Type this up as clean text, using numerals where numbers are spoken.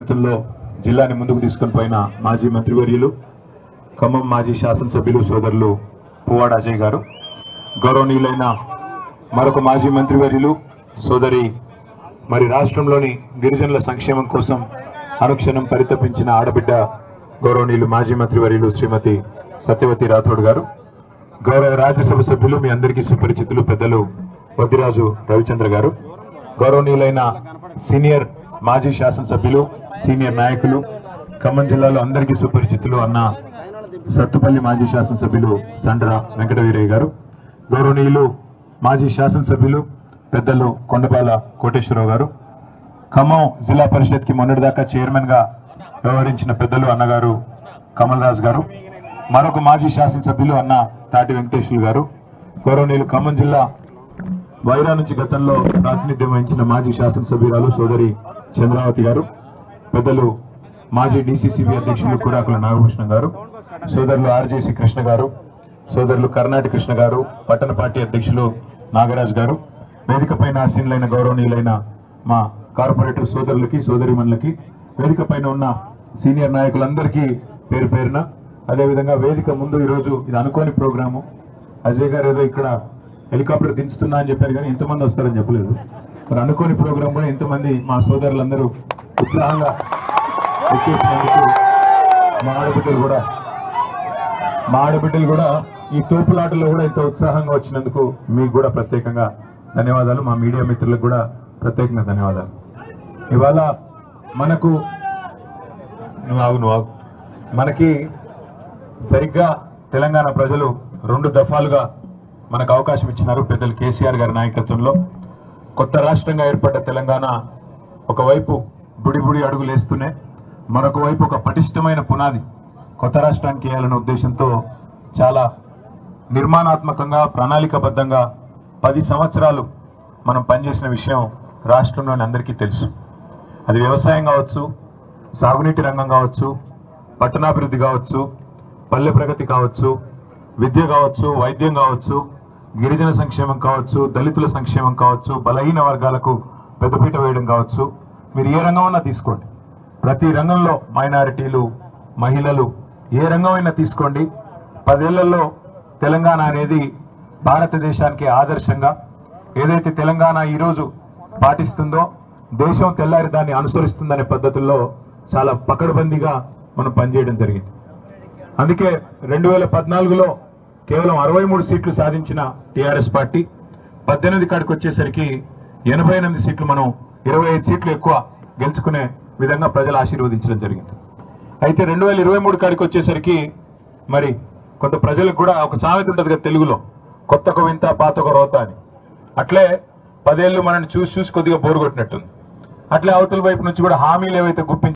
జిల్లాని ముందుకు తీసుకొని పోయిన మాజీ మంత్రివర్యులు ఖమ్మం మాజీ శాసనసభ్యులు సోదరులు పువ్వాడ అజయ్ గారు, గౌరవనీయులైన మరొక మాజీ మంత్రివర్యులు సోదరి మరి రాష్ట్రంలోని గిరిజనుల సంక్షేమం కోసం అనుక్షణం పరితపించిన ఆడబిడ్డ గౌరవనీయులు మాజీ మంత్రివర్యులు శ్రీమతి సత్యవతి రాథోడ్ గారు, గౌరవ రాజ్యసభ సభ్యులు మీ అందరికీ సుపరిచితులు పెద్దలు వద్దిరాజు రవిచంద్ర గారు, గౌరవనీయులైన సీనియర్ మాజీ శాసనసభ్యులు సీనియర్ నాయకులు ఖమ్మం జిల్లాలో అందరికీ సుపరిచితులు అన్న సత్తుపల్లి మాజీ శాసనసభ్యులు సండ్ర వెంకటవీరయ్య గారు, గౌరవనీయులు మాజీ శాసనసభ్యులు పెద్దలు కొండపాల కోటేశ్వరరావు గారు, ఖమ్మం జిల్లా పరిషత్కి మొన్నటిదాకా చైర్మన్ గా వ్యవహరించిన పెద్దలు అన్నగారు కమల్ రాజ్ గారు, మరొక మాజీ శాసనసభ్యులు అన్న తాటి వెంకటేశ్వర్లు గారు, గౌరవనీయులు ఖమ్మం జిల్లా వైరా నుంచి గతంలో ప్రాతినిధ్యం వహించిన మాజీ శాసనసభ్యురాలు సోదరి చంద్రావతి గారు, పెద్దలు మాజీ డిసిసిబి అధ్యక్షులు కురాకుల నాగభూషణం గారు, సోదరులు ఆర్జేసి కృష్ణ గారు, సోదరులు కర్ణాటి కృష్ణ గారు, పట్టణ పార్టీ అధ్యక్షులు నాగరాజ్ గారు, వేదికపైన ఆసీనులైన గౌరవనీయులైన మా కార్పొరేటర్ సోదరులకి సోదరిమణులకి, వేదికపైన ఉన్న సీనియర్ నాయకులందరికీ పేరు పేరున, అదేవిధంగా వేదిక ముందు ఈరోజు ఇది అనుకోని ప్రోగ్రాము. అజయ్ గారు ఏదో ఇక్కడ హెలికాప్టర్ దించుతున్నా అని చెప్పారు కానీ ఇంతమంది వస్తారని చెప్పలేదు. మరి అనుకోని ప్రోగ్రాం కూడా ఇంతమంది మా సోదరులందరూ ఉత్సాహంగా వచ్చేసినందుకు మా ఆడబిడ్డలు కూడా ఈ తోపులాటలో కూడా ఇంత ఉత్సాహంగా వచ్చినందుకు మీకు కూడా ప్రత్యేకంగా ధన్యవాదాలు. మా మీడియా మిత్రులకు కూడా ప్రత్యేకంగా ధన్యవాదాలు. ఇవాళ మనకి సరిగ్గా తెలంగాణ ప్రజలు 2 దఫాలుగా మనకు అవకాశం ఇచ్చినారు. పెద్దలు కేసీఆర్ గారి నాయకత్వంలో కొత్త రాష్ట్రంగా ఏర్పడ్డ తెలంగాణ ఒకవైపు బుడి అడుగులు వేస్తూనే మరొక వైపు ఒక పటిష్టమైన పునాది కొత్త రాష్ట్రానికి వేయాలనే ఉద్దేశంతో చాలా నిర్మాణాత్మకంగా ప్రణాళికాబద్ధంగా 10 సంవత్సరాలు మనం పనిచేసిన విషయం రాష్ట్రంలోని అందరికీ తెలుసు. అది వ్యవసాయం కావచ్చు, సాగునీటి రంగం కావచ్చు, పట్టణాభివృద్ధి కావచ్చు, పల్లె ప్రగతి కావచ్చు, విద్య కావచ్చు, వైద్యం కావచ్చు, గిరిజన సంక్షేమం కావచ్చు, దళితుల సంక్షేమం కావచ్చు, బలహీన వర్గాలకు పెద్దపీట వేయడం కావచ్చు, మీరు ఏ రంగమైనా తీసుకోండి, ప్రతి రంగంలో మైనారిటీలు, మహిళలు, ఏ రంగమైనా తీసుకోండి, 10 ఏళ్లలో తెలంగాణ అనేది భారతదేశానికి ఆదర్శంగా ఏదైతే తెలంగాణ ఈరోజు పాటిస్తుందో దేశం తెల్లారి దాన్ని అనుసరిస్తుందనే పద్ధతుల్లో చాలా పకడ్బందీగా మనం పనిచేయడం జరిగింది. అందుకే 2014లో కేవలం 63 సీట్లు సాధించిన టీఆర్ఎస్ పార్టీ 18 కాడికి వచ్చేసరికి 88 సీట్లు, మనం 25 సీట్లు ఎక్కువ గెలుచుకునే విధంగా ప్రజలు ఆశీర్వదించడం జరిగింది. అయితే 2023 కాడికి వచ్చేసరికి మరి కొంత ప్రజలకు కూడా ఒక సామెత ఉంటుంది కదా తెలుగులో, కొత్త వింత పాత రోత అని. అట్లే 10 ఏళ్ళు మనల్ని చూసి కొద్దిగా బోరు కొట్టినట్టుంది. అట్లే అవతల వైపు నుంచి కూడా హామీలు ఏవైతే గుప్పించి